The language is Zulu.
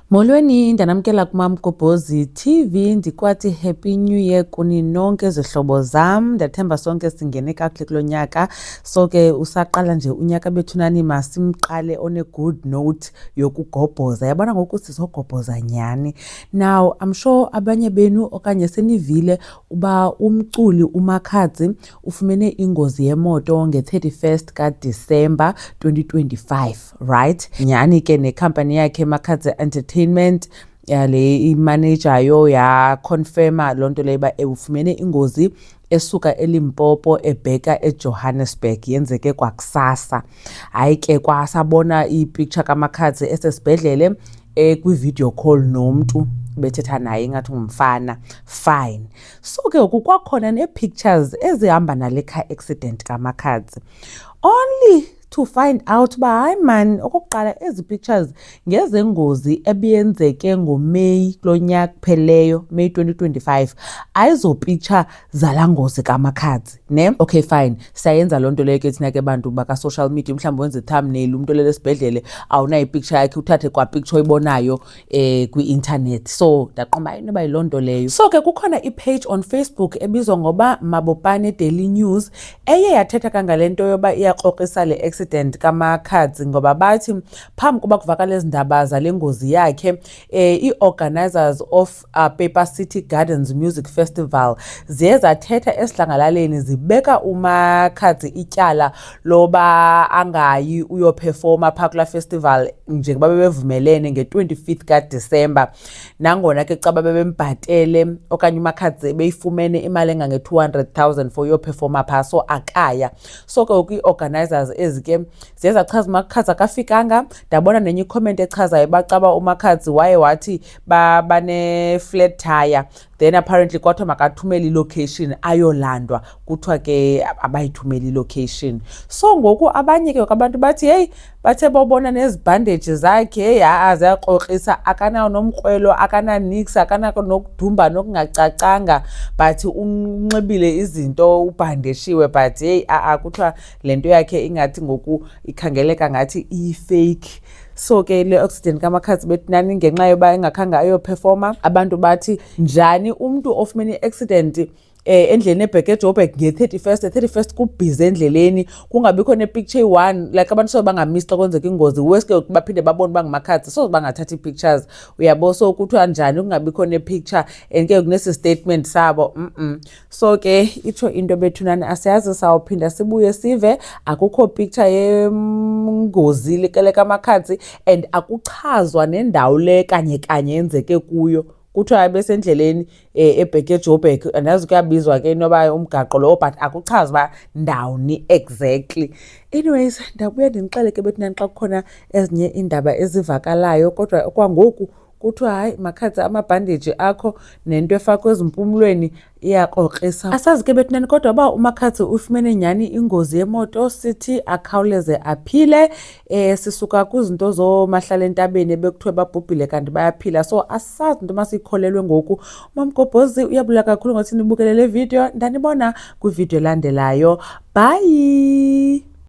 Molweni, ndanamkela kuMamgobhozi TV. Ndikwathi Happy New Year kuni nonke zihlobo zam. Ndathemba sonke singene kakuhle kulo nyaka. So ke usaqala nje unyaka bethunani masimqale on a good note yokugobhoza. Yabona ngoku sizogobhoza nyani. Now I'm sure abanye benu okanye senivile uba umculi uMakhadzi ufumene ingozi yemoto nge-31st kaDisemba 2025, right? Nyani ke nekhampani yakhe Makhadzi Entertainment le imanager yo ya confirma lonto leba ufumene ingozi esuka eLimpopo ebheka eJohannesburg, yenzeke kwakusasa. Hayi ke kwasabona ipicture kaMakhadzi esesibhedlele kwi-video call nomuntu bethetha naye ingathi ngumfana. Fine. So ke kwakhona ne-pictures ezihamba nale car accident kaMakhadzi, only to find out ba hayi man, okokuqala ezi pictures ngezengozi ebiyenzeke ngoMeyi kulo nyaka kupheleyo, May 2025, ayizo picture zala ngozi kaMakhadzi, ne? Okay fine, siyayenza lonto leyo ke thina ke bantu baka social media, mhlawumbe wenze thumbnail umuntu lele sibhedlele awunayo ipicture yakhe uthathe kwa picture oyibonayo kwi-internet. So ndaqomba ayinoba yilonto leyo. So ke kukhona i-page on Facebook ebizwa ngoba Mabopane Daily News eye yathetha kangalento yoba iyaxoxisa le accident kaMakhadzi, ngoba bathi phambi kuba kuvakala izindaba zale ngozi yakhe i-organizers of Paper City Gardens Music Festival ziye zathetha esidlangalaleni zibeka uMakhadzi ityala loba angayi uyoperforma phaa kula festival njengoba bebevumelene nge-25th kaDisemba, nangona ke caba bebembhatele okanye uMakhadzi beyifumene imali engange-200,000 for uyoperforma phaa, so akaya. So ke kwi-organizers ezike ziye zachaza uMakhadzi akafikanga. Ndabona nenye i-comment echazayo bacaba uMakhadzi waye wathi bane-flat tire, then apparently kwathiwa makathumele i-location ayolandwa, kuthiwa ke abayithumele i-location. So ngoku abanye ke abantu bathi hey, bathe bobona nezibhandeji zakhe hey ziyaxoxisa, akanawo nomkrwelo, akananix, akanako nokudumba nokungacacanga, but unxibile izinto ubhandeshiwe, but hey kuthiwa lento yakhe ingathi ngoku ikhangeleka ngathi iyi-fake. So ke le accident kaMakhadzi bethinani ngenxa yoba engakhange ayoperforma, abantu bathi njani umntu ofumene i-accident endleleni ebheke eJoburg nge-31st kubhizi endleleni, kungabikho ne-picture eyi-1, like abantu so bangamisi xa kwenzeka ingozi, weske baphinde babone uba nguMakhadzi so bangathatha ii-pictures, uyabo. So kuthiwa njani kungabikho ne-picture and ke kunesi statement sabo. So ke itsho into bethunani asiyazi, sawuphinda sibuye sive akukho picture yengozi le kaMakhadzi and akuchazwa nendawo le kanye yenzeke kuyo. Kuthiwa besendleleni ebheke eJoburg, andazi kuyabizwa ke inoba umgaqo lo, but akuchazi uba ndawuni exactly. Anyways, ndabuya ndinixele ke bethinani xa kukhona ezinye iindaba ezivakalayo, kodwa kwangoku kuthiwa hayi Makhadzi amabhandeji akho nento efakwe ezimpumlweni iyaxoxisa. Asazi ke bethinani kodwa uba uMakhadzi ufumene nyani ingozi yemoto, sithi akhawuleze aphile. Sisuka kwizinto zomahlala entabeni ebekuthiwe babhubhile kanti bayaphila, so asazi into masiyikholelwe ngoku. Mamgobhozi uyabula kakhulu ngothi nibukele le video, ndanibona kwivideo elandelayo. Bye.